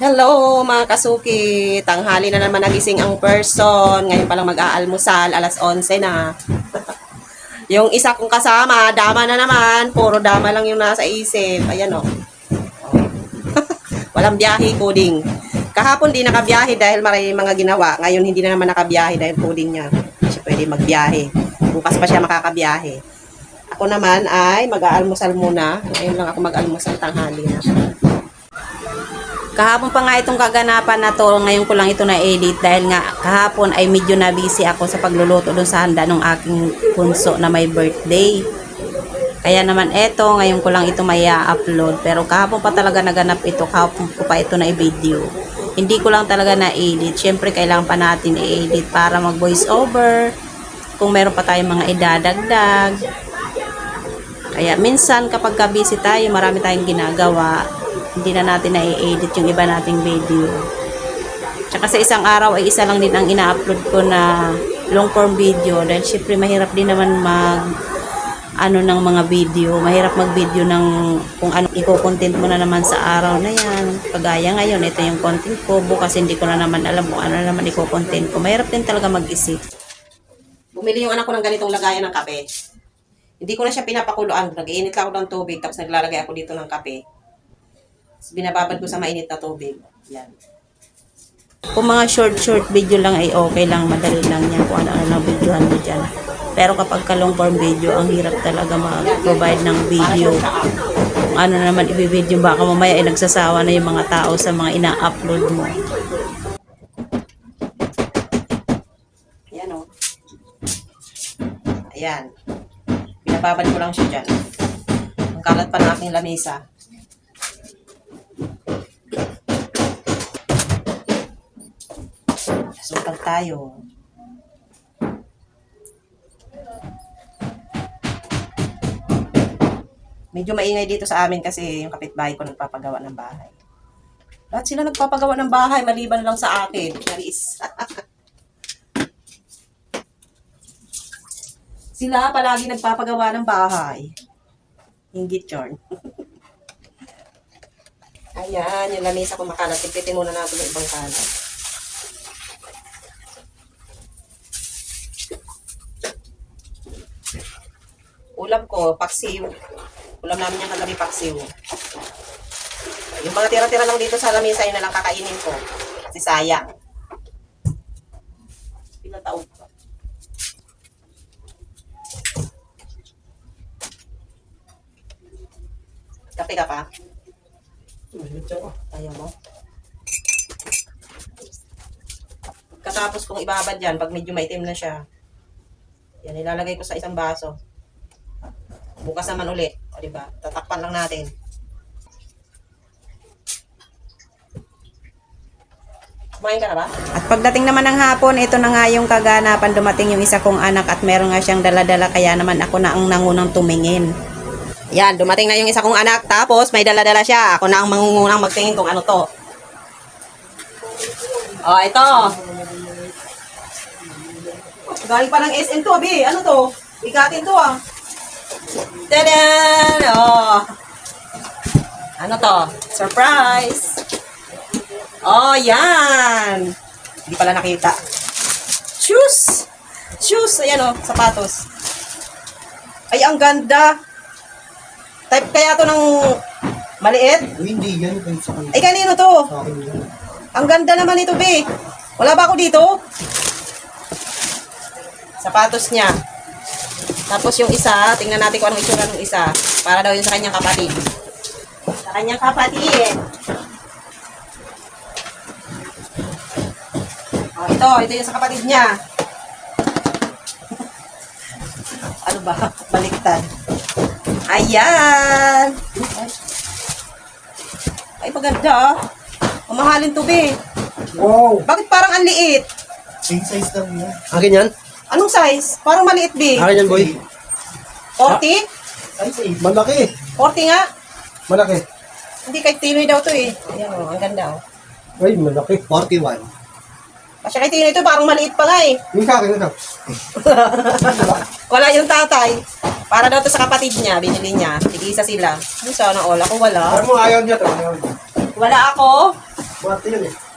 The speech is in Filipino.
Hello mga kasuki, tanghali na naman nagising ang person. Ngayon palang mag-aalmusal, alas 11 na. Yung isa kong kasama, dama na naman. Puro dama lang yung nasa isip. Ayan o. Walang biyahe, coding. Kahapon di nakabiyahe dahil maraming mga ginawa. Ngayon hindi na naman nakabiyahe dahil coding niya. Hindi siya pwede magbiyahe. Bukas pa siya makakabiyahe. Ako naman ay mag-aalmusal muna. Ngayon lang ako mag-almusal, tanghali na. Kahapon pa nga itong kaganapan na to, ngayon ko lang ito na-edit dahil nga kahapon ay medyo na busy ako sa pagluluto dun sa handa ng aking punso na may birthday. Kaya naman eto, ngayon ko lang ito may upload pero kahapon pa talaga naganap ito, kahapon ko pa ito na i-video. Hindi ko lang talaga na-edit, syempre kailangan pa natin i-edit para mag voice over, kung meron pa tayong mga idadagdag. Kaya minsan kapag busy tayo, marami tayong ginagawa, hindi na natin na-i-edit yung iba nating video. Tsaka sa isang araw ay isa lang din ang ina-upload ko na long form video dahil syempre mahirap din naman ng mga video. Mahirap mag-video ng kung ano i-content mo na naman sa araw na yan. Kagaya ngayon, ito yung content ko. Bukas hindi ko na naman alam kung ano naman i-content ko. Mahirap din talaga mag-isip. Bumili yung anak ko ng ganitong lagayan ng kape. Hindi ko na siya pinapakuluan. Nag-iinit lang ako ng tubig tapos naglalagay ako dito ng kape. Binababad ko sa mainit na tubig. Yan. Kung mga short video lang ay okay lang, madali lang yan kung ano lang videohan mo dyan. Pero kapag ka long form video, ang hirap talaga mag-provide ng video. Kung ano naman i-video, baka mamaya ay nagsasawa na yung mga tao sa mga ina-upload mo. Ayan o. Ayan. Binababad ko lang siya dyan. Ang kalat pa ng aking lamesa. Sukal tayo. Medyo maingay dito sa amin kasi yung kapitbahay ko nagpapagawa ng bahay. Lahat sila nagpapagawa ng bahay, maliban lang sa akin. Naris. Sila palagi nagpapagawa ng bahay. Hinggit yun. Ayan, yung lamesa ko makalat. Tipitin muna natin yung ibang kalat. Ulam ko, paksiw. Ulam namin yung kagabi, paksiw. Yung mga tira-tira lang dito sa lamesa, yun na lang kakainin ko. Kasi sayang. Pinataog ko. Kape ka pa? Ayaw mo? Katapos kong ibabad yan, pag medyo maitim na siya, yan, ilalagay ko sa isang baso. Bukas naman ulit. O, diba? Tatakpan lang natin. Kumain ka na ba? At pagdating naman ng hapon, ito na nga yung kaganapan. Dumating yung isa kong anak at meron nga siyang dala-dala. Kaya naman ako na ang nangunang tumingin. Yan, dumating na yung isa kong anak. Tapos may dala-dala siya. Ako na ang mangungunang magtingin kung ano to. O, ito. Galing pa ng SM to, abi. Ano to? Bigatin to, ah. Tadaan! Oh. Ano to? Surprise! Oh, yan! Hindi pala nakita. Shoes! Shoes! Ayan oh, sapatos. Ay, ang ganda! Type kaya to ng maliit? Hindi, yan. Ay, kanino to? Ang ganda naman ito, be. Wala ba ako dito? Sapatos niya. Tapos yung isa, tingnan natin kung anong itsura ng isa. Para daw yun sa kanyang kapatid. Sa kanyang kapatid. Oh, ito yung sa kapatid niya. Ano ba? Baliktad. Ayan! Ay, maganda ah. Mamahalin to, be. Wow! Bakit parang ang liit? Same size lang yan. Akin yan? Anong size? Parang maliit, be. Akin yan, boy. 40? Size 8. Malaki. 40 nga. Malaki. Hindi, kay Tinoy daw to eh. Ayan o, ang ganda o. Ay, malaki. 41. Kasi kay Tinoy to, parang maliit pa nga eh. Yung sa akin, ito. Wala yung tatay. Para daw to sa kapatid niya, binili niya. Tig-isa sila. Ano sana all? Ako wala. Ano mo ayaw niya to? Ayaw niya. Wala ako. Bate yun eh.